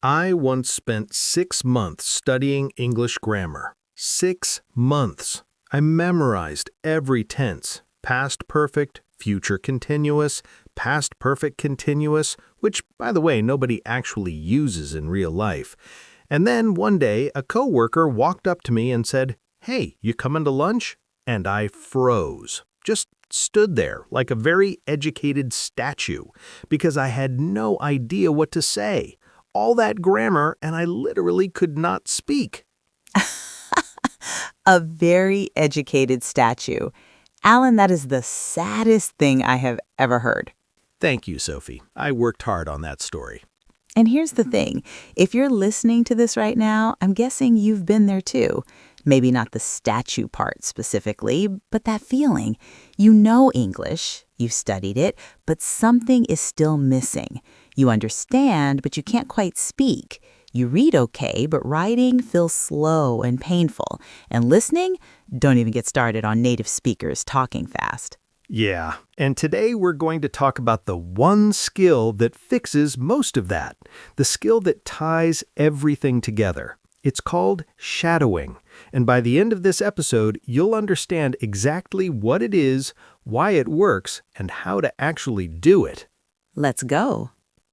I once spent 6 months studying English grammar. 6 months. I memorized every tense, past perfect, future continuous, past perfect continuous, which, by the way, nobody actually uses in real life. And then one day, a coworker walked up to me and said, "Hey, you coming to lunch?" And I froze. Just stood there like a very educated statue because I had no idea what to say. All that grammar, and I literally could not speak. A very educated statue. Alan, that is the saddest thing I have ever heard. Thank you, Sophie. I worked hard on that story. And here's the thing. If you're listening to this right now, I'm guessing you've been there too. Maybe not the statue part specifically, but that feeling. You know English, you've studied it, but something is still missing. You understand, but you can't quite speak. You read okay, but writing feels slow and painful. And listening, don't even get started on native speakers talking fast. Yeah, and today we're going to talk about the one skill that fixes most of that, the skill that ties everything together. It's called shadowing, and by the end of this episode, you'll understand exactly what it is, why it works, and how to actually do it. Let's go.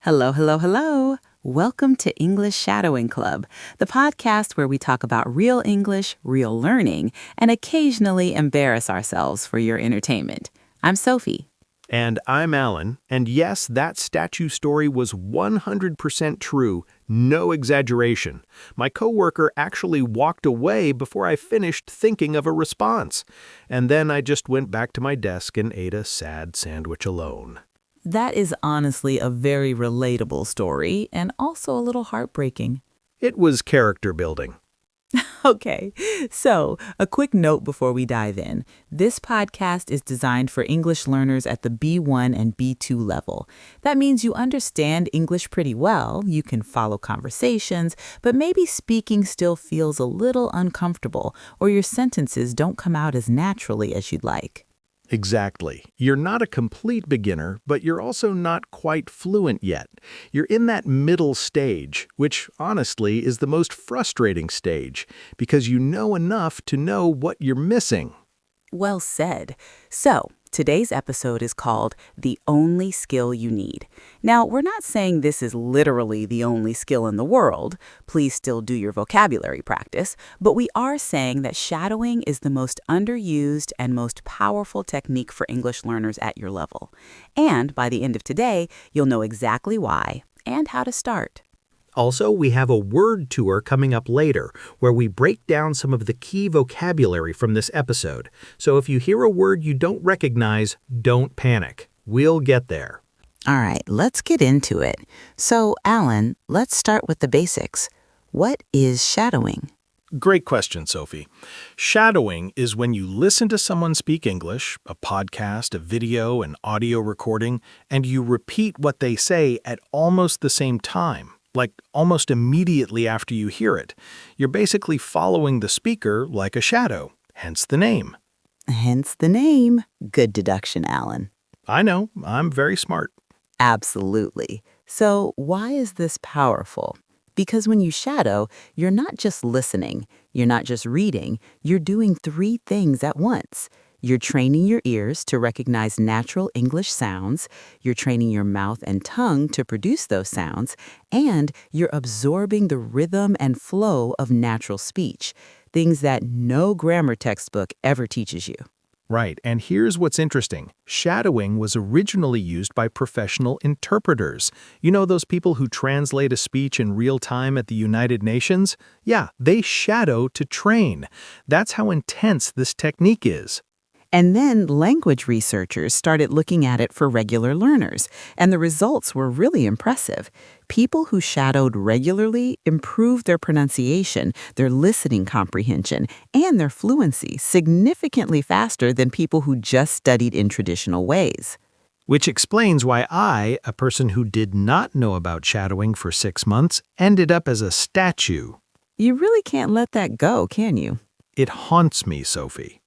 Hello, hello, hello. Welcome to English Shadowing Club, the podcast where we talk about real English, real learning, and occasionally embarrass ourselves for your entertainment. I'm Sophie. And I'm Alan, and yes, that statue story was 100% true, no exaggeration. My coworker actually walked away before I finished thinking of a response, and then I just went back to my desk and ate a sad sandwich alone. That is honestly a very relatable story and also a little heartbreaking. It was character building. Okay, so a quick note before we dive in. This podcast is designed for English learners at the B1 and B2 level. That means you understand English pretty well, you can follow conversations, but maybe speaking still feels a little uncomfortable or your sentences don't come out as naturally as you'd like. Exactly. You're not a complete beginner, but you're also not quite fluent yet. You're in that middle stage, which honestly is the most frustrating stage, because you know enough to know what you're missing. Well said. So, today's episode is called The Only Skill You Need. Now, we're not saying this is literally the only skill in the world. Please still do your vocabulary practice. But we are saying that shadowing is the most underused and most powerful technique for English learners at your level. And by the end of today, you'll know exactly why and how to start. Also, we have a word tour coming up later, where we break down some of the key vocabulary from this episode. So if you hear a word you don't recognize, don't panic. We'll get there. All right, let's get into it. So, Alan, let's start with the basics. What is shadowing? Great question, Sophie. Shadowing is when you listen to someone speak English, a podcast, a video, an audio recording, and you repeat what they say at almost the same time. Like almost immediately after you hear it. You're basically following the speaker like a shadow, hence the name. Hence the name. Good deduction, Alan. I know, I'm very smart. Absolutely. So why is this powerful? Because when you shadow, you're not just listening, you're not just reading, you're doing three things at once. You're training your ears to recognize natural English sounds, you're training your mouth and tongue to produce those sounds, and you're absorbing the rhythm and flow of natural speech, things that no grammar textbook ever teaches you. Right, and here's what's interesting. Shadowing was originally used by professional interpreters. You know those people who translate a speech in real time at the United Nations? Yeah, they shadow to train. That's how intense this technique is. And then language researchers started looking at it for regular learners, and the results were really impressive. People who shadowed regularly improved their pronunciation, their listening comprehension, and their fluency significantly faster than people who just studied in traditional ways. Which explains why I, a person who did not know about shadowing for 6 months, ended up as a statue. You really can't let that go, can you? It haunts me, Sophie.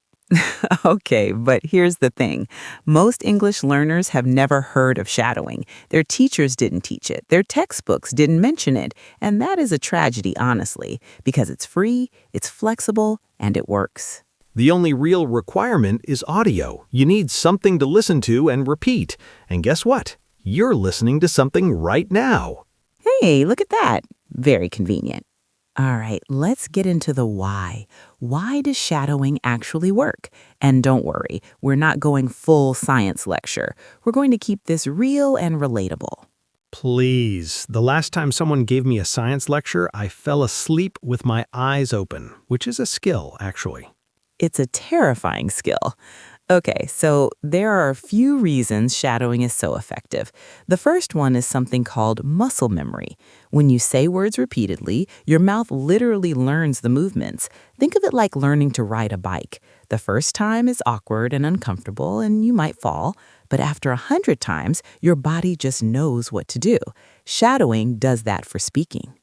Okay, but here's the thing. Most English learners have never heard of shadowing. Their teachers didn't teach it, their textbooks didn't mention it, and that is a tragedy, honestly, because it's free, it's flexible, and it works. The only real requirement is audio. You need something to listen to and repeat. And guess what? You're listening to something right now. Hey, look at that. Very convenient. All right, let's get into the why. Why does shadowing actually work? And don't worry, we're not going full science lecture. We're going to keep this real and relatable. Please, the last time someone gave me a science lecture, I fell asleep with my eyes open, which is a skill, actually. It's a terrifying skill. Okay, so there are a few reasons shadowing is so effective. The first one is something called muscle memory. When you say words repeatedly, your mouth literally learns the movements. Think of it like learning to ride a bike. The first time is awkward and uncomfortable, and you might fall. But after 100 times, your body just knows what to do. Shadowing does that for speaking.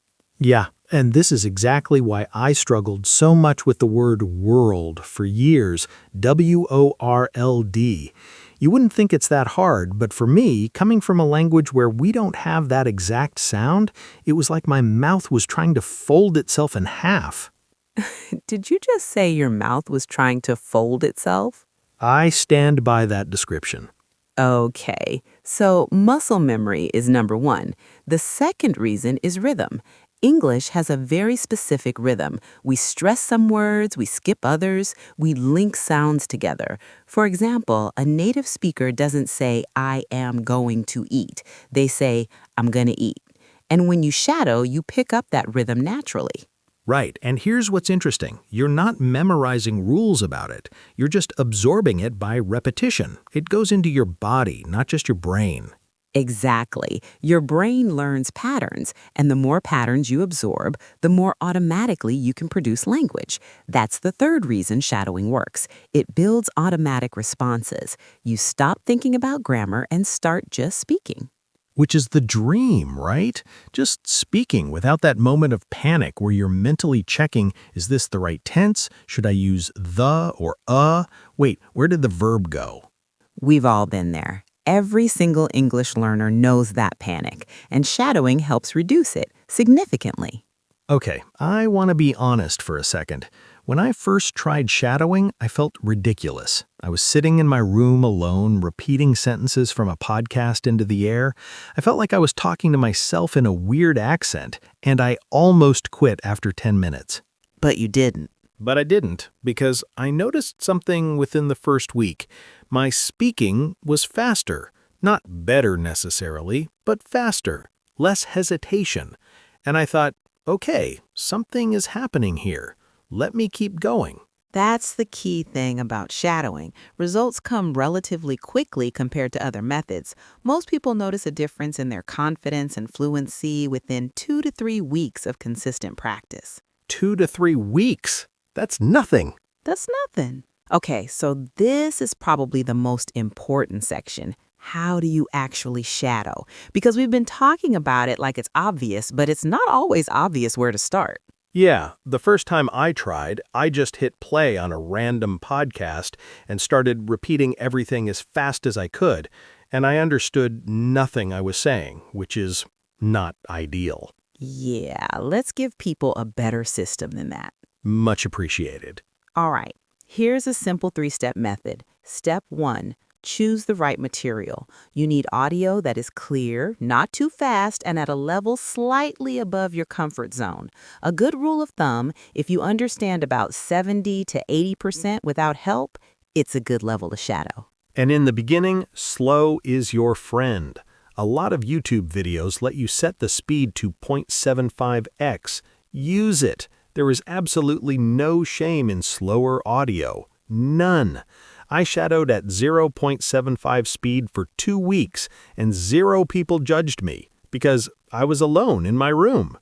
Yeah, and this is exactly why I struggled so much with the word world for years, W-O-R-L-D. You wouldn't think it's that hard, but for me, coming from a language where we don't have that exact sound, it was like my mouth was trying to fold itself in half. Did you just say your mouth was trying to fold itself? I stand by that description. Okay, so muscle memory is number one. The second reason is rhythm. English has a very specific rhythm. We stress some words, we skip others, we link sounds together. For example, a native speaker doesn't say, I am going to eat. They say, I'm going to eat. And when you shadow, you pick up that rhythm naturally. Right, and here's what's interesting. You're not memorizing rules about it. You're just absorbing it by repetition. It goes into your body, not just your brain. Exactly. Your brain learns patterns, and the more patterns you absorb, the more automatically you can produce language. That's the third reason shadowing works. It builds automatic responses. You stop thinking about grammar and start just speaking. Which is the dream, right? Just speaking without that moment of panic where you're mentally checking, is this the right tense? Should I use the or a? Wait, where did the verb go? We've all been there. Every single English learner knows that panic, and shadowing helps reduce it significantly. Okay, I want to be honest for a second. When I first tried shadowing, I felt ridiculous. I was sitting in my room alone, repeating sentences from a podcast into the air. I felt like I was talking to myself in a weird accent, and I almost quit after 10 minutes. But you didn't. But I didn't, because I noticed something within the first week. My speaking was faster. Not better necessarily, but faster. Less hesitation. And I thought, okay, something is happening here. Let me keep going. That's the key thing about shadowing. Results come relatively quickly compared to other methods. Most people notice a difference in their confidence and fluency within 2 to 3 weeks of consistent practice. 2 to 3 weeks? That's nothing. That's nothing. Okay, so this is probably the most important section. How do you actually shadow? Because we've been talking about it like it's obvious, but it's not always obvious where to start. Yeah, the first time I tried, I just hit play on a random podcast and started repeating everything as fast as I could, and I understood nothing I was saying, which is not ideal. Yeah, let's give people a better system than that. Much appreciated. All right, here's a simple 3-step method. Step 1, choose the right material. You need audio that is clear, not too fast, and at a level slightly above your comfort zone. A good rule of thumb, if you understand about 70 to 80% without help, it's a good level to shadow. And in the beginning, slow is your friend. A lot of YouTube videos let you set the speed to 0.75x. Use it. There is absolutely no shame in slower audio. None. I shadowed at 0.75 speed for 2 weeks, and 0 people judged me because I was alone in my room.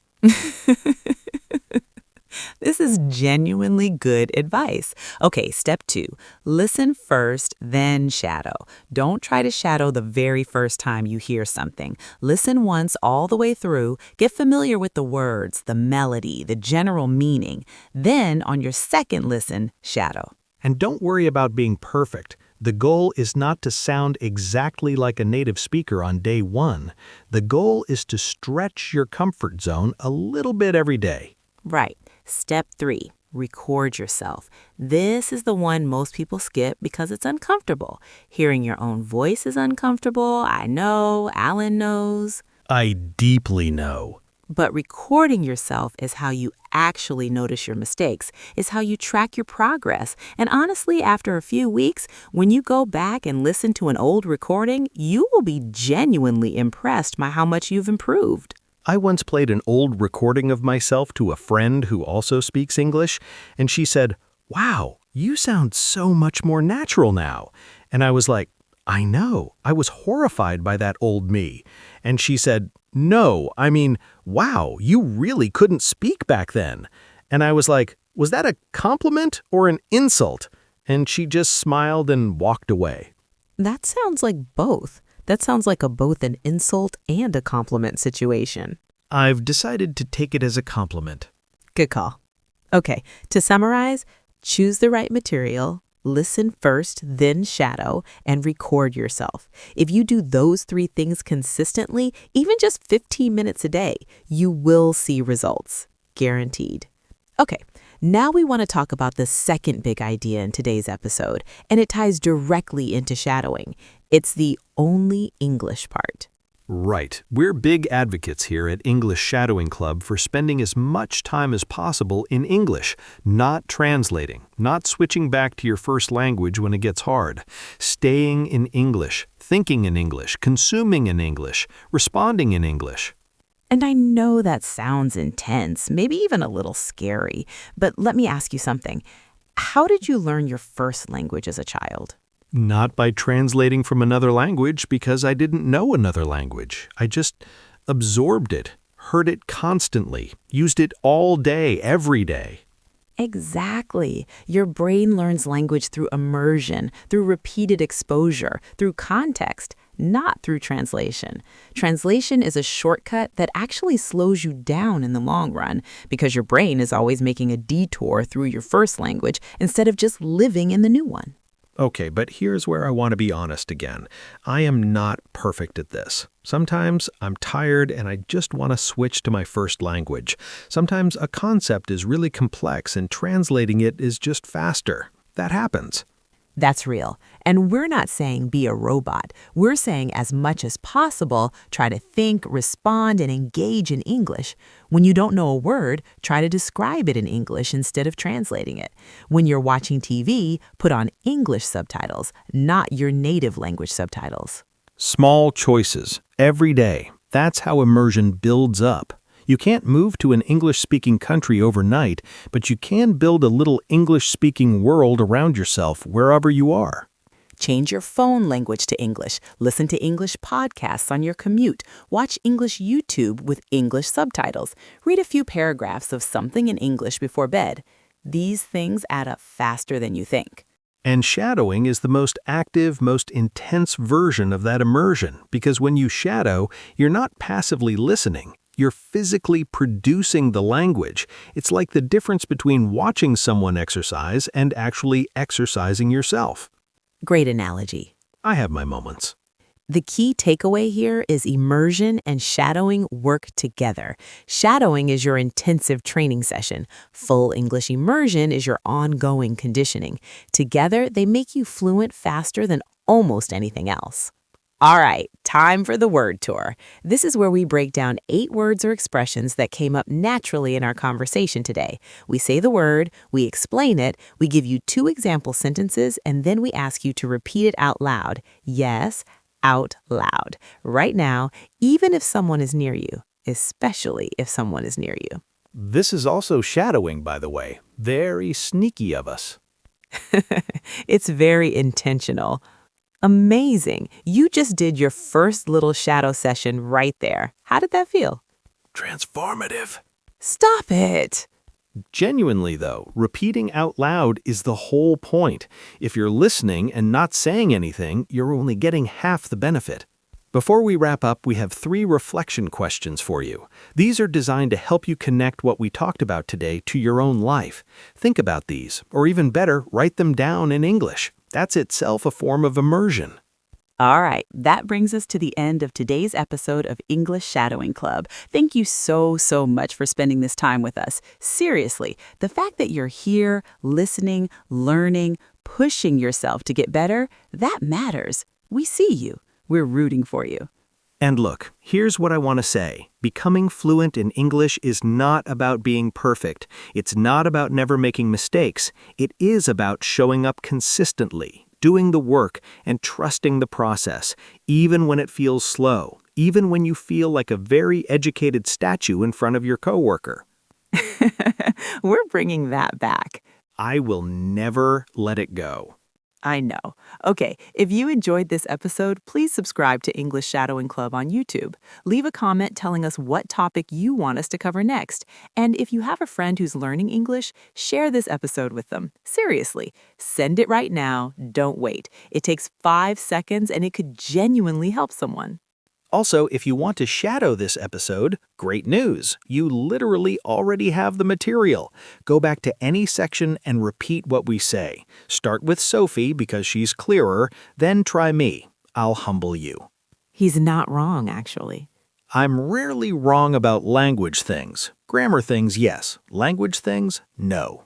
This is genuinely good advice. Okay, step 2, listen first, then shadow. Don't try to shadow the very first time you hear something. Listen once all the way through, get familiar with the words, the melody, the general meaning. Then, on your second listen, shadow. And don't worry about being perfect. The goal is not to sound exactly like a native speaker on day one. The goal is to stretch your comfort zone a little bit every day. Right. Step 3, record yourself. This is the one most people skip because it's uncomfortable. Hearing your own voice is uncomfortable. I know, Alan knows. I deeply know. But recording yourself is how you actually notice your mistakes, is how you track your progress. And honestly, after a few weeks, when you go back and listen to an old recording, you will be genuinely impressed by how much you've improved. I once played an old recording of myself to a friend who also speaks English, and she said, "Wow, you sound so much more natural now." And I was like, "I know, I was horrified by that old me." And she said, "No, I mean, wow, you really couldn't speak back then." And I was like, "Was that a compliment or an insult?" And she just smiled and walked away. That sounds like both. That sounds like both an insult and a compliment situation. I've decided to take it as a compliment. Good call. Okay, to summarize, choose the right material, listen first, then shadow, and record yourself. If you do those 3 things consistently, even just 15 minutes a day, you will see results. Guaranteed. Okay, now we want to talk about the second big idea in today's episode, and it ties directly into shadowing. It's the only English part. Right. We're big advocates here at English Shadowing Club for spending as much time as possible in English, not translating, not switching back to your first language when it gets hard. Staying in English, thinking in English, consuming in English, responding in English. And I know that sounds intense, maybe even a little scary, but let me ask you something. How did you learn your first language as a child? Not by translating from another language because I didn't know another language. I just absorbed it, heard it constantly, used it all day, every day. Exactly. Your brain learns language through immersion, through repeated exposure, through context, not through translation. Translation is a shortcut that actually slows you down in the long run because your brain is always making a detour through your first language instead of just living in the new one. Okay, but here's where I want to be honest again. I am not perfect at this. Sometimes I'm tired and I just want to switch to my first language. Sometimes a concept is really complex and translating it is just faster. That happens. That's real. And we're not saying be a robot. We're saying as much as possible, try to think, respond, and engage in English. When you don't know a word, try to describe it in English instead of translating it. When you're watching TV, put on English subtitles, not your native language subtitles. Small choices, every day. That's how immersion builds up. You can't move to an English-speaking country overnight, but you can build a little English-speaking world around yourself wherever you are. Change your phone language to English. Listen to English podcasts on your commute. Watch English YouTube with English subtitles. Read a few paragraphs of something in English before bed. These things add up faster than you think. And shadowing is the most active, most intense version of that immersion, because when you shadow, you're not passively listening. You're physically producing the language. It's like the difference between watching someone exercise and actually exercising yourself. Great analogy. I have my moments. The key takeaway here is immersion and shadowing work together. Shadowing is your intensive training session. Full English immersion is your ongoing conditioning. Together, they make you fluent faster than almost anything else. All right, time for the word tour. This is where we break down 8 words or expressions that came up naturally in our conversation today. We say the word, we explain it, we give you 2 example sentences, and then we ask you to repeat it out loud. Yes, out loud. Right now, even if someone is near you, especially if someone is near you. This is also shadowing, by the way. Very sneaky of us. It's very intentional. Amazing. You just did your first little shadow session right there. How did that feel? Transformative. Stop it. Genuinely, though, repeating out loud is the whole point. If you're listening and not saying anything, you're only getting half the benefit. Before we wrap up, we have 3 reflection questions for you. These are designed to help you connect what we talked about today to your own life. Think about these, or even better, write them down in English. That's itself a form of immersion. All right, that brings us to the end of today's episode of English Shadowing Club. Thank you so much for spending this time with us. Seriously, the fact that you're here, listening, learning, pushing yourself to get better, that matters. We see you. We're rooting for you. And look, here's what I want to say. Becoming fluent in English is not about being perfect. It's not about never making mistakes. It is about showing up consistently, doing the work, and trusting the process, even when it feels slow, even when you feel like a very educated statue in front of your coworker. We're bringing that back. I will never let it go. I know. Okay, if you enjoyed this episode, please subscribe to English Shadowing Club on YouTube. Leave a comment telling us what topic you want us to cover next. And if you have a friend who's learning English, share this episode with them. Seriously, send it right now. Don't wait. It takes 5 seconds and it could genuinely help someone. Also, if you want to shadow this episode, great news! You literally already have the material. Go back to any section and repeat what we say. Start with Sophie because she's clearer, then try me. I'll humble you. He's not wrong, actually. I'm rarely wrong about language things. Grammar things, yes. Language things, no.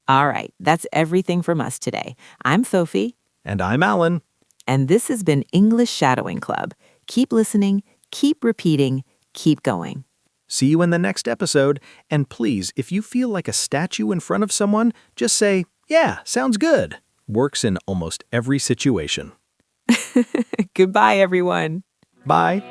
All right, that's everything from us today. I'm Sophie. And I'm Alan. And this has been English Shadowing Club. Keep listening, keep repeating, keep going. See you in the next episode. And please, if you feel like a statue in front of someone, just say, "Yeah, sounds good." Works in almost every situation. Goodbye, everyone. Bye.